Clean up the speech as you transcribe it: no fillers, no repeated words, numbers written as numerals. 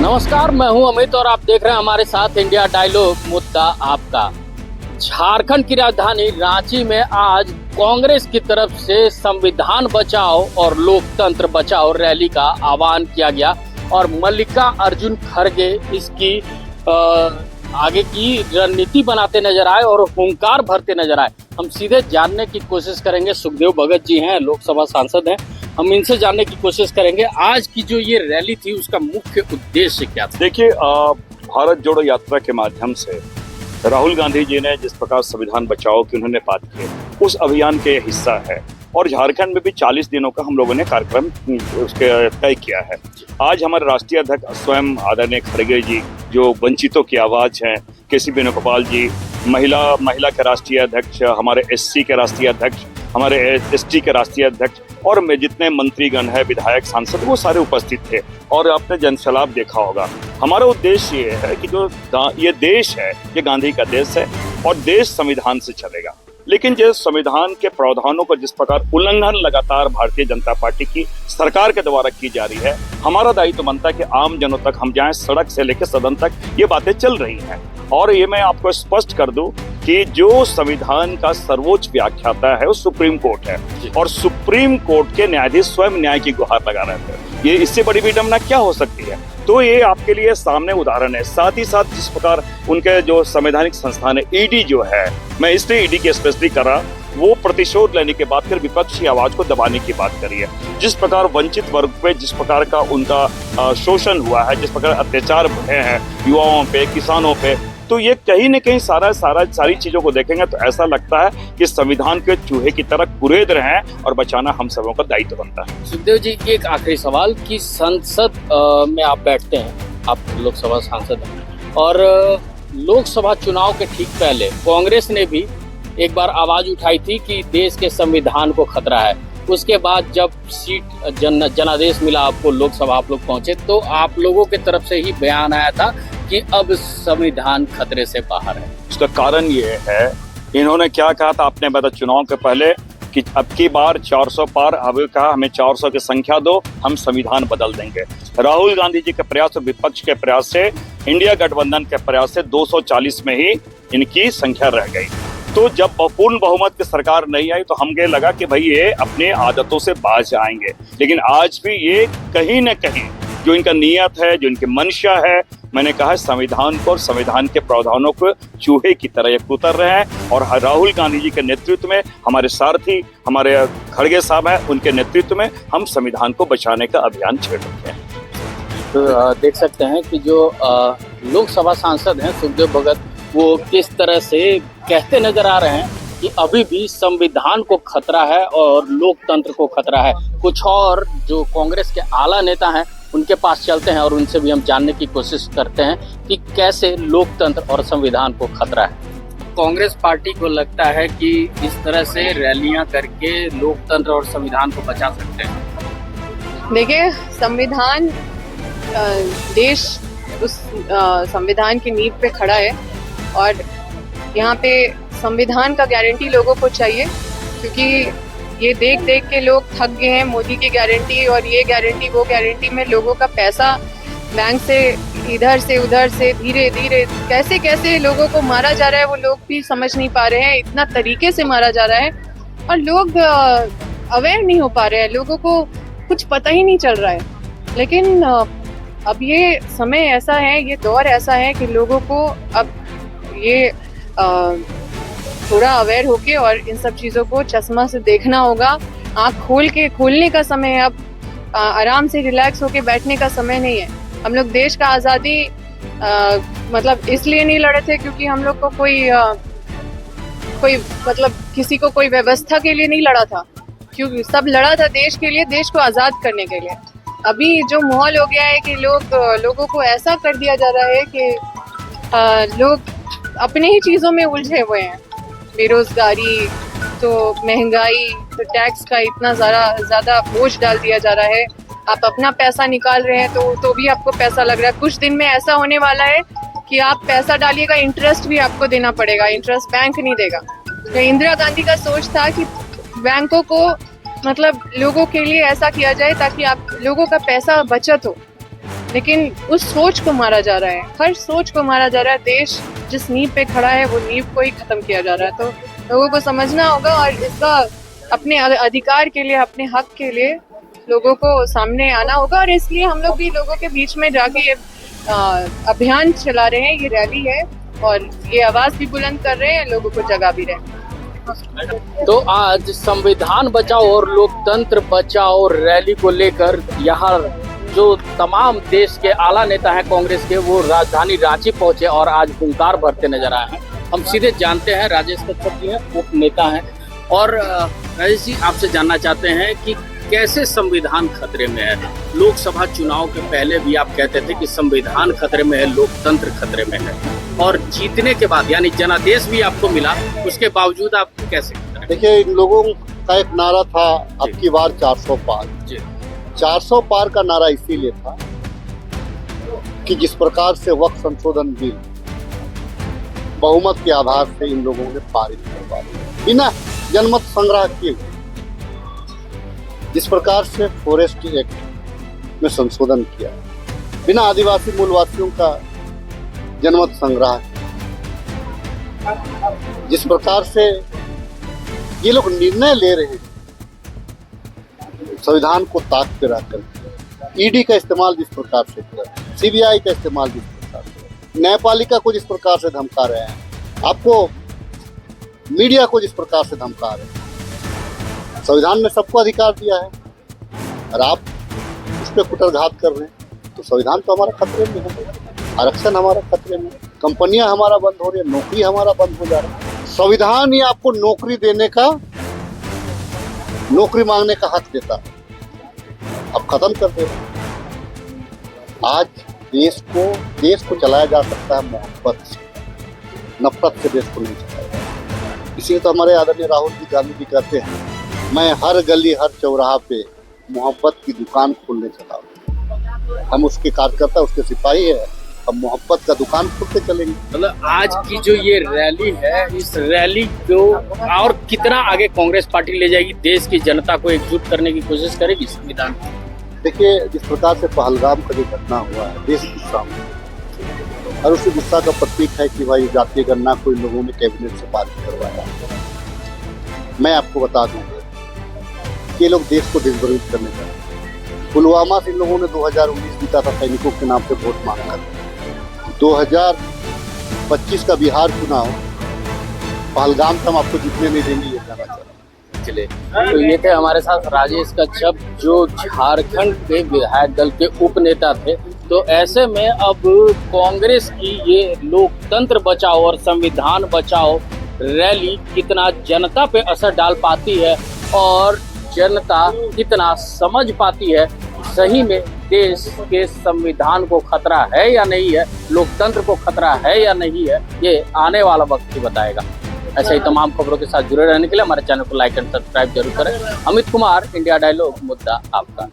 नमस्कार, मैं हूं अमित और आप देख रहे हैं हमारे साथ इंडिया डायलॉग। मुद्दा आपका। झारखंड की राजधानी रांची में आज कांग्रेस की तरफ से संविधान बचाओ और लोकतंत्र बचाओ रैली का आह्वान किया गया और मल्लिकार्जुन खड़गे इसकी आगे की रणनीति बनाते नजर आए और हुंकार भरते नजर आए। हम सीधे जानने की कोशिश करेंगे। सुखदेव भगत जी हैं, लोकसभा सांसद हैं, हम इनसे जानने की कोशिश करेंगे आज की जो ये रैली थी उसका मुख्य उद्देश्य क्या था। देखिए, भारत जोड़ो यात्रा के माध्यम से राहुल गांधी जी ने जिस प्रकार संविधान बचाओ की उन्होंने बात की, उस अभियान के हिस्सा है और झारखंड में भी 40 दिनों का हम लोगों ने कार्यक्रम उसके तय किया है। आज हमारे राष्ट्रीय अध्यक्ष स्वयं आदरणीय खड़गे जी, जो वंचितों की आवाज हैं, केसी वेणुगोपाल जी, महिला के राष्ट्रीय अध्यक्ष, हमारे एससी के राष्ट्रीय अध्यक्ष, हमारे एसटी के राष्ट्रीय अध्यक्ष और में जितने मंत्रीगण हैं, विधायक, सांसद, वो सारे उपस्थित थे और आपने जनसलाब देखा होगा। हमारा उद्देश्य ये है कि जो ये देश है ये गांधी का देश है और देश संविधान से चलेगा, लेकिन जो संविधान के प्रावधानों का जिस प्रकार उल्लंघन लगातार भारतीय जनता पार्टी की सरकार के द्वारा की जा रही है, हमारा दायित्व बनता है कि आम जनों तक हम जाएं, सड़क से लेकर सदन तक ये बातें चल रही हैं। और ये मैं आपको स्पष्ट कर दूं कि जो संविधान का सर्वोच्च व्याख्याता है वो सुप्रीम कोर्ट है और सुप्रीम कोर्ट के न्यायाधीश स्वयं न्याय की गुहार लगा रहे थे। ये इससे बड़ी विडंबना क्या हो सकती है? तो ये आपके लिए सामने उदाहरण है। साथ ही साथ जिस प्रकार उनके जो संवैधानिक संस्थान है, ईडी जो है, मैं इसलिए ईडी की स्पेशली करा, वो प्रतिशोध लेने के बाद फिर विपक्षी आवाज को दबाने की बात करी है। जिस प्रकार वंचित वर्ग पे जिस प्रकार का उनका शोषण हुआ है, जिस प्रकार अत्याचार हुए हैं युवाओं पे, किसानों पे, तो ये कहीं न कहीं सारी चीजों को देखेंगे तो ऐसा लगता है कि संविधान के चूहे की तरह कुरेद रहे हैं और बचाना हम सबों का दायित्व बनता है। सुखदेव जी, एक आखिरी सवाल कि संसद में आप बैठते हैं, आप लोकसभा सांसद हैं और लोकसभा चुनाव के ठीक पहले कांग्रेस ने भी एक बार आवाज उठाई थी कि देश के संविधान को खतरा है। उसके बाद जब सीट जनादेश मिला आपको, लोकसभा आप लोग पहुंचे, तो आप लोगों की तरफ से ही बयान आया था कि अब संविधान खतरे से बाहर है। उसका कारण ये है, इन्होंने क्या कहा था आपने बताया चुनाव के पहले कि अब की बार 400 पार, अब कहा हमें 400 की संख्या दो, हम संविधान बदल देंगे। राहुल गांधी जी के प्रयास और विपक्ष के प्रयास से, इंडिया गठबंधन के प्रयास से 240 में ही इनकी संख्या रह गई। तो जब पूर्ण बहुमत की सरकार नहीं आई तो हमको लगा कि भाई ये अपने आदतों से बाज आएंगे, लेकिन आज भी ये कहीं न कहीं जो इनका नियत है, जो इनकी मंशा है, मैंने कहा संविधान को और संविधान के प्रावधानों को चूहे की तरह ये कुतर रहे हैं और राहुल गांधी जी के नेतृत्व में, हमारे सारथी हमारे खड़गे साहब हैं, उनके नेतृत्व में हम संविधान को बचाने का अभियान छेड़ रहे हैं। तो देख सकते हैं कि जो लोकसभा सांसद हैं सुखदेव भगत, वो किस तरह से कहते नजर आ रहे हैं कि अभी भी संविधान को खतरा है और लोकतंत्र को खतरा है। कुछ और जो कांग्रेस के आला नेता हैं उनके पास चलते हैं और उनसे भी हम जानने की कोशिश करते हैं कि कैसे लोकतंत्र और संविधान को खतरा है। कांग्रेस पार्टी को लगता है कि इस तरह से रैलियां करके लोकतंत्र और संविधान को बचा सकते हैं। देखिए, संविधान, देश उस संविधान की नींव पे खड़ा है और यहाँ पे संविधान का गारंटी लोगों को चाहिए, क्योंकि ये देख देख के लोग थक गए हैं। मोदी की गारंटी और ये गारंटी वो गारंटी में लोगों का पैसा बैंक से इधर से उधर से धीरे धीरे कैसे कैसे लोगों को मारा जा रहा है, वो लोग भी समझ नहीं पा रहे हैं। इतना तरीके से मारा जा रहा है और लोग अवेयर नहीं हो पा रहे हैं, लोगों को कुछ पता ही नहीं चल रहा है। लेकिन अब ये समय ऐसा है, ये दौर ऐसा है कि लोगों को अब ये थोड़ा अवेयर होके और इन सब चीज़ों को चश्मा से देखना होगा। आँख खोलने का समय है अब। आराम से रिलैक्स होके बैठने का समय नहीं है। हम लोग देश का आज़ादी मतलब इसलिए नहीं लड़े थे क्योंकि हम लोग को कोई मतलब किसी को कोई व्यवस्था के लिए नहीं लड़ा था, क्योंकि सब लड़ा था देश के लिए, देश को आज़ाद करने के लिए। अभी जो माहौल हो गया है कि लोगों को ऐसा कर दिया जा रहा है कि लोग अपने ही चीज़ों में उलझे हुए हैं। बेरोजगारी, तो महंगाई, तो टैक्स का इतना ज़्यादा बोझ डाल दिया जा रहा है। आप अपना पैसा निकाल रहे हैं तो भी आपको पैसा लग रहा है। कुछ दिन में ऐसा होने वाला है कि आप पैसा डालिएगा, इंटरेस्ट भी आपको देना पड़ेगा, इंटरेस्ट बैंक नहीं देगा। तो इंदिरा गांधी का सोच था कि बैंकों को मतलब लोगों के लिए ऐसा किया जाए ताकि आप लोगों का पैसा बचत हो। लेकिन उस सोच को मारा जा रहा है, हर सोच को मारा जा रहा है। देश जिस नींव पे खड़ा है वो नींव को ही खत्म किया जा रहा है। तो लोगों को समझना होगा और इसका अपने अधिकार के लिए, अपने हक के लिए लोगों को सामने आना होगा। और इसलिए हम लोग भी लोगों के बीच में जाके ये अभियान चला रहे हैं, ये रैली है और ये आवाज भी बुलंद कर रहे हैं, लोगों को जगा भी रहे हैं। तो आज संविधान बचाओ और लोकतंत्र बचाओ रैली को लेकर यहाँ जो तमाम देश के आला नेता हैं कांग्रेस के, वो राजधानी रांची पहुंचे और आज हुंकार भरते नजर आए हैं। हम सीधे जानते हैं, राजेश कच्छप जी हैं, उप नेता हैं। और राजेश जी, आपसे जानना चाहते हैं कि कैसे संविधान खतरे में है। लोकसभा चुनाव के पहले भी आप कहते थे कि संविधान खतरे में है, लोकतंत्र खतरे में है, और जीतने के बाद यानी जनादेश भी आपको मिला, उसके बावजूद आप कैसे? देखिए, इन लोगों का एक नारा था अब की बार 400 पार। 400 पार का नारा इसीलिए था कि जिस प्रकार से वक्फ संशोधन बिल बहुमत के आधार से इन लोगों ने पारित करवा दिया बिना जनमत संग्रह किए, जिस प्रकार से फॉरेस्ट एक्ट में संशोधन किया, बिना आदिवासी मूलवासियों का जनमत संग्रह, जिस प्रकार से ये लोग निर्णय ले रहे हैं संविधान को ताक पे रखकर, ईडी का इस्तेमाल जिस प्रकार से किया, सीबीआई का इस्तेमाल जिस प्रकार से, न्यायपालिका को जिस प्रकार से धमका रहे हैं, आपको मीडिया को जिस प्रकार से धमका रहे हैं। संविधान ने सबको अधिकार दिया है और आप उस पर कुटरघात कर रहे हैं, तो संविधान तो हमारा खतरे में है, आरक्षण हमारा खतरे में, कंपनियां हमारा बंद हो रही है, नौकरी हमारा बंद हो जा रहा है। संविधान ही आपको नौकरी देने का, नौकरी मांगने का हक देता है, अब खत्म कर दे। आज देश को चलाया जा सकता है मोहब्बत से, नफरत से देश को नहीं चलाया जाता। इसलिए तो हमारे आदरणीय राहुल जी गांधी जी कहते हैं, मैं हर गली हर चौराहा पे मोहब्बत की दुकान खोलने चला हूँ। हम उसके कार्यकर्ता, उसके सिपाही है, हम मोहब्बत का दुकान खोलते चलेंगे। मतलब आज की जो ये रैली है, इस रैली को और कितना आगे कांग्रेस पार्टी ले जाएगी, देश की जनता को एकजुट करने की कोशिश करेगी संविधान? देखिए, जिस प्रकार से पहलगाम का जो घटना हुआ है, देश गुस्सा में, और उसी गुस्सा का प्रतीक है कि भाई जातीय गणना को इन लोगों ने कैबिनेट से पारित करवाया। मैं आपको बता दूं कि ये लोग देश को दिग्भ्रमित करने का, पुलवामा से इन लोगों ने 2019 जीता था, सैनिकों के नाम से वोट मांगा था। 2025 का बिहार चुनाव पहलगाम से हम आपको जीतने नहीं देंगे, ये कहना चाह रहा हूं। चले, तो ये थे हमारे साथ राजेश कच्छप, जो झारखंड के विधायक दल के उप नेता थे। तो ऐसे में अब कांग्रेस की ये लोकतंत्र बचाओ और संविधान बचाओ रैली कितना जनता पे असर डाल पाती है और जनता कितना समझ पाती है सही में देश के संविधान को खतरा है या नहीं है, लोकतंत्र को खतरा है या नहीं है, ये आने वाला वक्त ही बताएगा। ऐसे ही तमाम खबरों के साथ जुड़े रहने के लिए हमारे चैनल को लाइक एंड सब्सक्राइब जरूर करें। अमित कुमार, इंडिया डायलॉग, मुद्दा आपका।